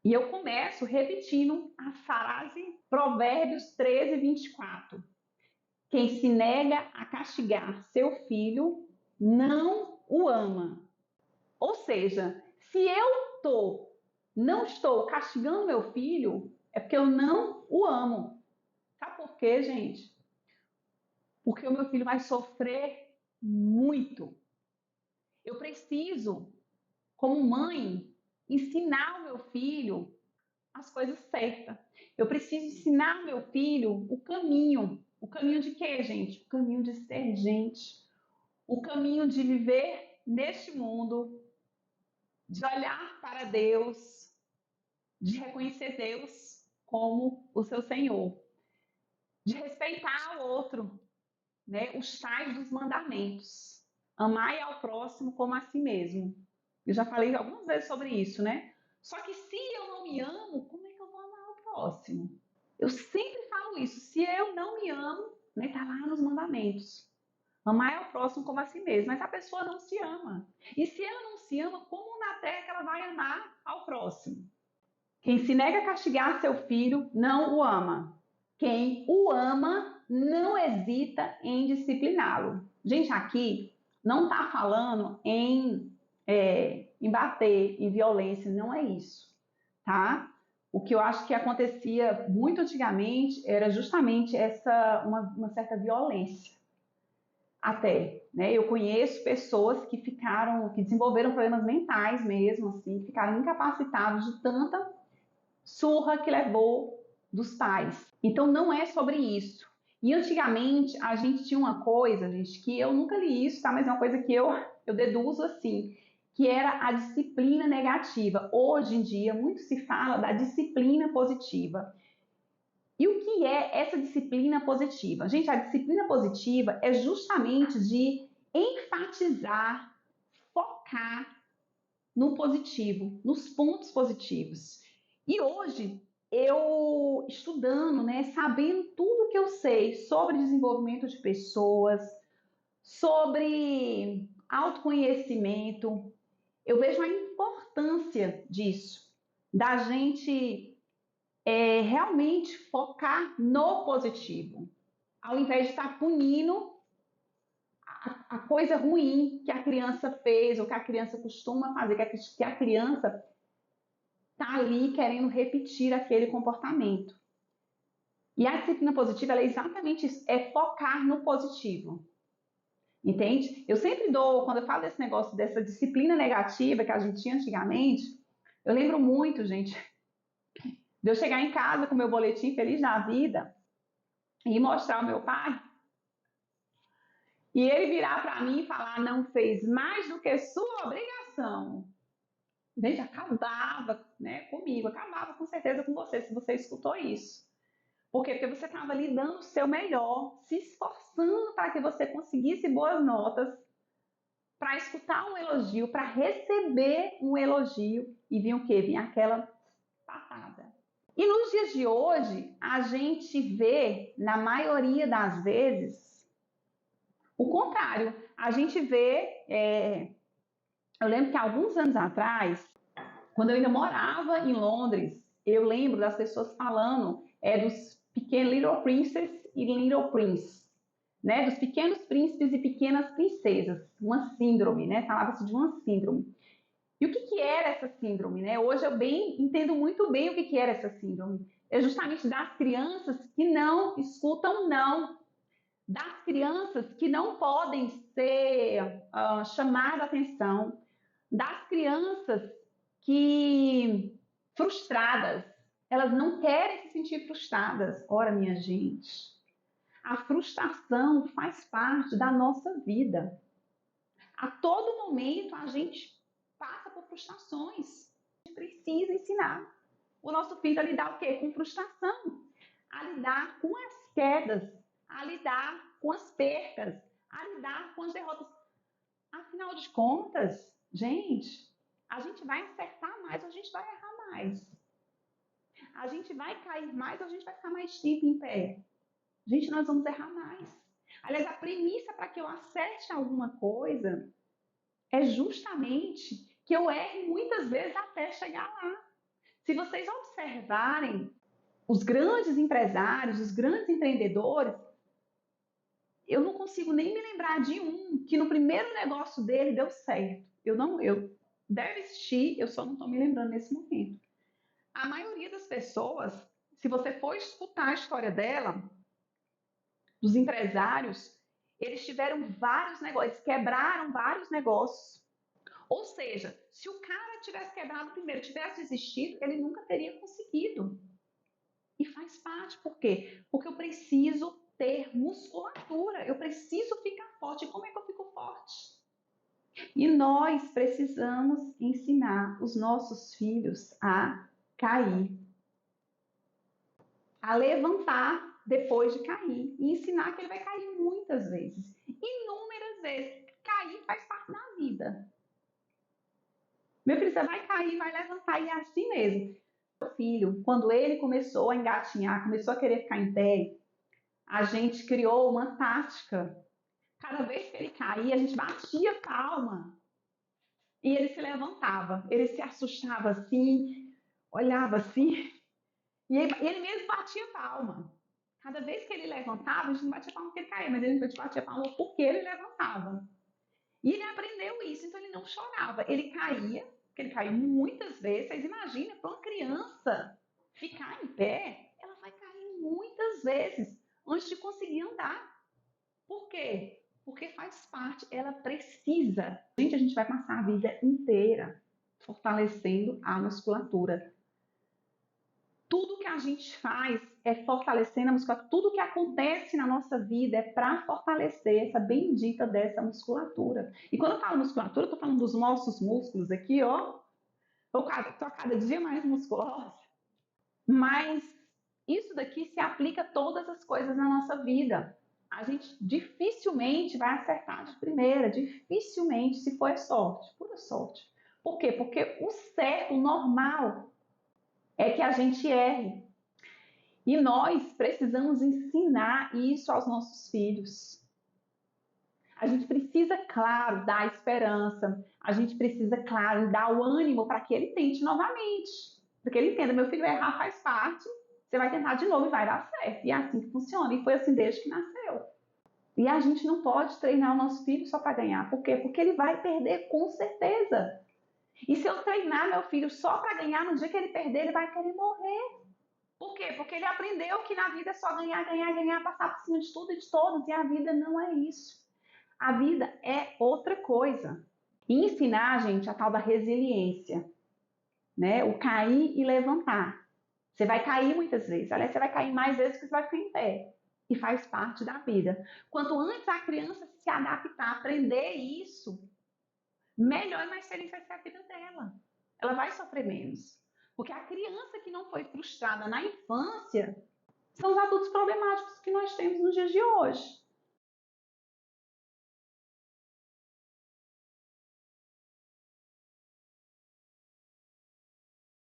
E eu começo repetindo a frase Provérbios 13, 24. Quem se nega a castigar seu filho não o ama. Ou seja, se eu não estou castigando meu filho, é porque eu não o amo. Sabe por quê, gente? Porque o meu filho vai sofrer muito. Eu preciso, como mãe, ensinar o meu filho as coisas certas. Eu preciso ensinar o meu filho o caminho. O caminho de quê, gente? O caminho de ser gente. O caminho de viver neste mundo, de olhar para Deus, de reconhecer Deus como o seu Senhor, de respeitar o outro, né? Os tais dos mandamentos. Amai ao próximo como a si mesmo. Eu já falei algumas vezes sobre isso, né? Só que se eu não me amo, como é que eu vou amar o próximo? Eu sempre falo isso. Se eu não me amo, né, tá lá nos mandamentos. Amar ao próximo como a si mesmo. Mas a pessoa não se ama. E se ela não se ama, como na terra que ela vai amar ao próximo? Quem se nega a castigar seu filho não o ama. Quem o ama não hesita em discipliná-lo. Gente, aqui não está falando em bater, em violência, não é isso, tá? O que eu acho que acontecia muito antigamente era justamente uma certa violência, até, né? Eu conheço pessoas que desenvolveram problemas mentais mesmo, assim, que ficaram incapacitados de tanta surra que levou dos pais. Então não é sobre isso. E antigamente a gente tinha uma coisa, gente, que eu nunca li isso, tá? Mas é uma coisa que eu deduzo assim, que era a disciplina negativa. Hoje em dia muito se fala da disciplina positiva. E o que é essa disciplina positiva? Gente, a disciplina positiva é justamente de enfatizar, focar no positivo, nos pontos positivos. E hoje, eu estudando, né, sabendo tudo que eu sei sobre desenvolvimento de pessoas, sobre autoconhecimento, eu vejo a importância disso, da gente realmente focar no positivo, ao invés de estar punindo a coisa ruim que a criança fez ou que a criança costuma fazer, que a criança está ali querendo repetir aquele comportamento. E a disciplina positiva é exatamente isso, é focar no positivo. Entende? Eu sempre dou, quando eu falo desse negócio, dessa disciplina negativa que a gente tinha antigamente, eu lembro muito, gente, de eu chegar em casa com meu boletim feliz da vida e mostrar ao meu pai, e ele virar para mim e falar: não fez mais do que sua obrigação. Gente, acabava, né, comigo, acabava com certeza com você, se você escutou isso. Por quê? Porque você estava ali dando o seu melhor, se esforçando para que você conseguisse boas notas, para escutar um elogio, para receber um elogio, e vinha o quê? Vinha aquela patada. E nos dias de hoje, a gente vê, na maioria das vezes, o contrário. A gente vê, eu lembro que alguns anos atrás, quando eu ainda morava em Londres, eu lembro das pessoas falando dos pequenos Little Princess e Little Prince, né? Dos pequenos príncipes e pequenas princesas, uma síndrome, né? Falava-se de uma síndrome. E o que, que era essa síndrome, né? Hoje eu entendo muito bem o que, que era essa síndrome. É justamente das crianças que não escutam não, das crianças que não podem ser chamadas a atenção, das crianças que frustradas, elas não querem se sentir frustradas. Ora, minha gente, a frustração faz parte da nossa vida. A todo momento a gente passa por frustrações. A gente precisa ensinar o nosso filho a lidar o quê? Com frustração, a lidar com as quedas, a lidar com as percas, a lidar com as derrotas. Afinal de contas, a gente vai acertar mais ou a gente vai errar mais. A gente vai cair mais ou a gente vai ficar mais tempo em pé. Gente, nós vamos errar mais. Aliás, a premissa para que eu acerte alguma coisa é justamente que eu erre muitas vezes até chegar lá. Se vocês observarem os grandes empresários, os grandes empreendedores, eu não consigo nem me lembrar de um que no primeiro negócio dele deu certo. Deve existir, eu só não estou me lembrando nesse momento. A maioria das pessoas, se você for escutar a história dela, dos empresários, eles tiveram vários negócios, eles quebraram vários negócios. Ou seja, se o cara tivesse quebrado primeiro, tivesse existido, ele nunca teria conseguido. E faz parte, por quê? Porque eu preciso ter musculatura, eu preciso ficar forte. E como é que eu fico forte? E nós precisamos ensinar os nossos filhos a cair, a levantar depois de cair e ensinar que ele vai cair muitas vezes, inúmeras vezes. Cair faz parte da vida. Meu filho, você vai cair, vai levantar, e é assim mesmo. Meu filho, quando ele começou a engatinhar, começou a querer ficar em pé, a gente criou uma tática. Cada vez que ele caía, a gente batia palma e ele se levantava. Ele se assustava assim, olhava assim, e ele mesmo batia palma. Cada vez que ele levantava, a gente não batia palma porque ele caía, mas ele batia palma porque ele levantava. E ele aprendeu isso, então ele não chorava. Ele caía, porque ele caiu muitas vezes. Vocês imaginam, para uma criança ficar em pé, ela vai cair muitas vezes antes de conseguir andar. Por quê? Porque faz parte, ela precisa. A gente vai passar a vida inteira fortalecendo a musculatura. Tudo que a gente faz é fortalecendo a musculatura. Tudo que acontece na nossa vida é para fortalecer essa bendita dessa musculatura. E quando eu falo musculatura, eu tô falando dos nossos músculos aqui, ó. Tô cada dia mais musculosa. Mas isso daqui se aplica a todas as coisas na nossa vida. A gente dificilmente vai acertar de primeira, dificilmente, se for sorte, pura sorte. Por quê? Porque o certo, o normal, é que a gente erre. E nós precisamos ensinar isso aos nossos filhos. A gente precisa, claro, dar esperança. A gente precisa, claro, dar o ânimo para que ele tente novamente. Para que ele entenda, meu filho, errar faz parte. Você vai tentar de novo e vai dar certo. E é assim que funciona. E foi assim desde que nasceu. E a gente não pode treinar o nosso filho só para ganhar. Por quê? Porque ele vai perder com certeza. E se eu treinar meu filho só para ganhar, no dia que ele perder, ele vai querer morrer. Por quê? Porque ele aprendeu que na vida é só ganhar, ganhar, ganhar, passar por cima de tudo e de todos. E a vida não é isso. A vida é outra coisa. E ensinar, gente, a tal da resiliência, né? O cair e levantar. Você vai cair muitas vezes. Aliás, você vai cair mais vezes que você vai ficar em pé. E faz parte da vida. Quanto antes a criança se adaptar, aprender isso, melhor e mais feliz vai ser a vida dela. Ela vai sofrer menos. Porque a criança que não foi frustrada na infância são os adultos problemáticos que nós temos nos dias de hoje.